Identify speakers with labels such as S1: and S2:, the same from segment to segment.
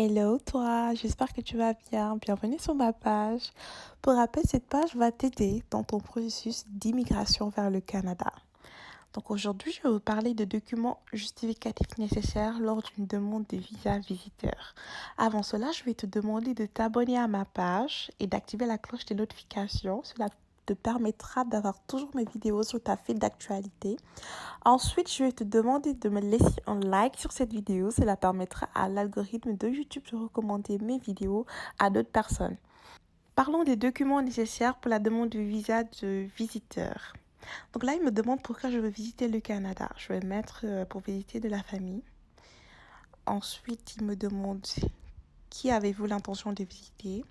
S1: Hello toi, j'espère que tu vas bien. Bienvenue sur ma page. Pour rappel, cette page va t'aider dans ton processus d'immigration vers le Canada. Donc aujourd'hui, je vais vous parler de documents justificatifs nécessaires lors d'une demande de visa visiteur. Avant cela, je vais te demander de t'abonner à ma page et d'activer la cloche des notifications. Cela te permettra d'avoir toujours mes vidéos sur ta fil d'actualité. Ensuite, je vais te demander de me laisser un like sur cette vidéo. Cela permettra à l'algorithme de YouTube de recommander mes vidéos à d'autres personnes. Parlons des documents nécessaires pour la demande de visa de visiteur. Donc là, il me demande pourquoi je veux visiter le Canada. Je vais mettre pour visiter de la famille. Ensuite, il me demande qui avez-vous l'intention de visiter.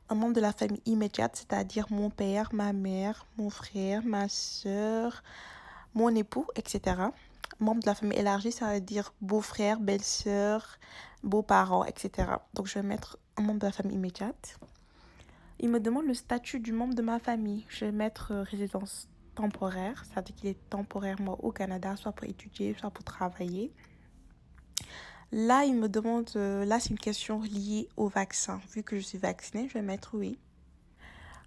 S1: Un membre de la famille immédiate, c'est-à-dire mon père, ma mère, mon frère, ma soeur, mon époux, etc. Membre de la famille élargie, ça veut dire beau-frère, belle-sœur, beaux-parents, etc. Donc, je vais mettre un membre de la famille immédiate. Il me demande le statut du membre de ma famille. Je vais mettre résidence temporaire, c'est-à-dire qu'il est temporairement au Canada, soit pour étudier, soit pour travailler. Là, il me demande, là, c'est une question liée au vaccin. Vu que je suis vaccinée, je vais mettre oui.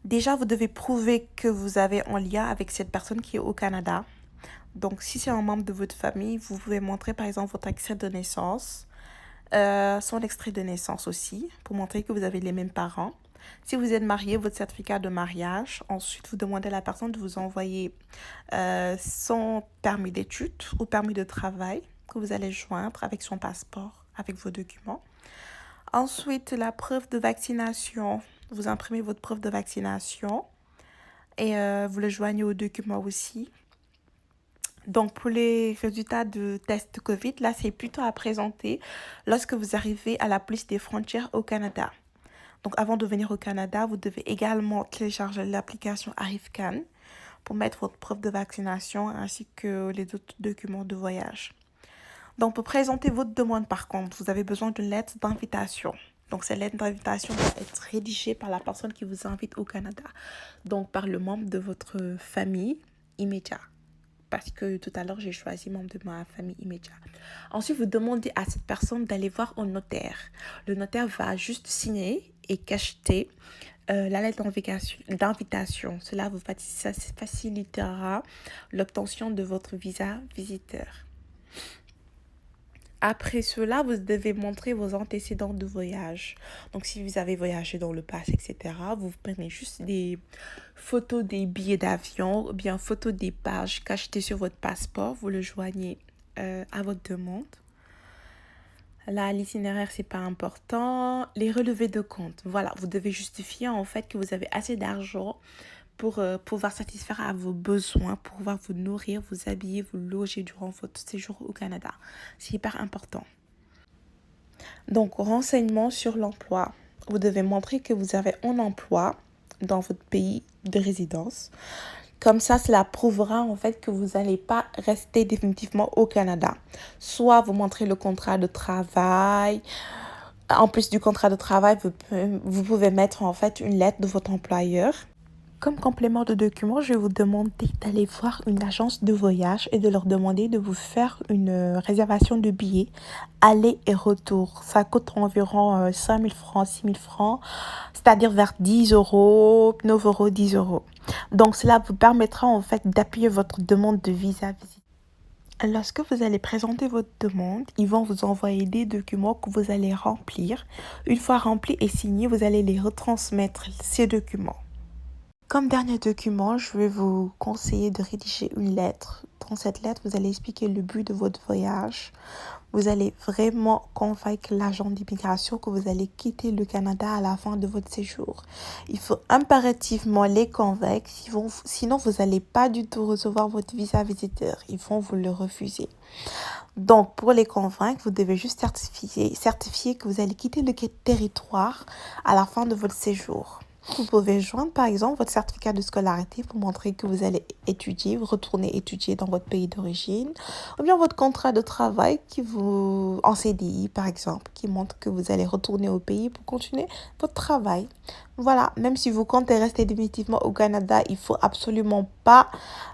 S1: Déjà, vous devez prouver que vous avez un lien avec cette personne qui est au Canada. Donc, si c'est un membre de votre famille, vous pouvez montrer par exemple votre extrait de naissance, son extrait de naissance aussi, pour montrer que vous avez les mêmes parents. Si vous êtes marié, votre certificat de mariage. Ensuite, vous demandez à la personne de vous envoyer son permis d'études ou permis de travail que vous allez joindre avec son passeport, avec vos documents. Ensuite, la preuve de vaccination. Vous imprimez votre preuve de vaccination et vous le joignez au document aussi. Donc, pour les résultats de test Covid, là, c'est plutôt à présenter lorsque vous arrivez à la police des frontières au Canada. Donc, avant de venir au Canada, vous devez également télécharger l'application ArriveCan pour mettre votre preuve de vaccination ainsi que les autres documents de voyage. Donc, pour présenter votre demande, par contre, vous avez besoin d'une lettre d'invitation. Donc, cette lettre d'invitation doit être rédigée par la personne qui vous invite au Canada. Donc, par le membre de votre famille immédiat. Parce que tout à l'heure, j'ai choisi membre de ma famille immédiate. Ensuite, vous demandez à cette personne d'aller voir un notaire. Le notaire va juste signer et cacheter la lettre d'invitation. Cela vous facilitera l'obtention de votre visa visiteur. Après cela, vous devez montrer vos antécédents de voyage. Donc, si vous avez voyagé dans le passé, etc., vous prenez juste des photos des billets d'avion ou bien photos des pages cachetées sur votre passeport. Vous le joignez à votre demande. Là, l'itinéraire, c'est pas important. Les relevés de compte. Voilà, vous devez justifier en fait que vous avez assez d'argent pour pouvoir satisfaire à vos besoins, pour pouvoir vous nourrir, vous habiller, vous loger durant votre séjour au Canada. C'est hyper important. Donc, renseignements sur l'emploi. Vous devez montrer que vous avez un emploi dans votre pays de résidence. Comme ça, cela prouvera en fait que vous n'allez pas rester définitivement au Canada. Soit vous montrez le contrat de travail. En plus du contrat de travail, vous pouvez mettre en fait une lettre de votre employeur. Comme complément de document, je vais vous demander d'aller voir une agence de voyage et de leur demander de vous faire une réservation de billets aller et retour. Ça coûte environ 5 000 francs, 6 000 francs, c'est-à-dire vers 10 euros, 9 euros, 10 euros. Donc, cela vous permettra en fait d'appuyer votre demande de visa visite. Lorsque vous allez présenter votre demande, ils vont vous envoyer des documents que vous allez remplir. Une fois remplis et signés, vous allez les retransmettre, ces documents. Comme dernier document, je vais vous conseiller de rédiger une lettre. Dans cette lettre, vous allez expliquer le but de votre voyage. Vous allez vraiment convaincre l'agent d'immigration que vous allez quitter le Canada à la fin de votre séjour. Il faut impérativement les convaincre, sinon vous n'allez pas du tout recevoir votre visa visiteur. Ils vont vous le refuser. Donc, pour les convaincre, vous devez juste certifier que vous allez quitter le territoire à la fin de votre séjour. Vous pouvez joindre par exemple votre certificat de scolarité pour montrer que vous allez étudier, retourner étudier dans votre pays d'origine, ou bien votre contrat de travail en CDI par exemple, qui montre que vous allez retourner au pays pour continuer votre travail. Voilà, même si vous comptez rester définitivement au Canada, il faut absolument pas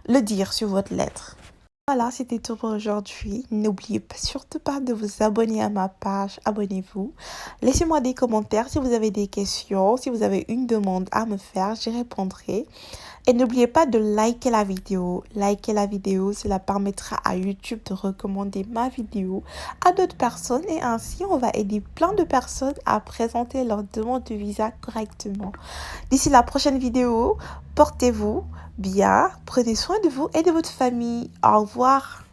S1: le dire sur votre lettre. Voilà, c'était tout pour aujourd'hui. N'oubliez surtout pas de vous abonner à ma page. Abonnez-vous. Laissez-moi des commentaires si vous avez des questions, si vous avez une demande à me faire, j'y répondrai. Et n'oubliez pas de liker la vidéo. Liker la vidéo, cela permettra à YouTube de recommander ma vidéo à d'autres personnes et ainsi on va aider plein de personnes à présenter leur demande de visa correctement. D'ici la prochaine vidéo, portez-vous bien, prenez soin de vous et de votre famille. Au revoir.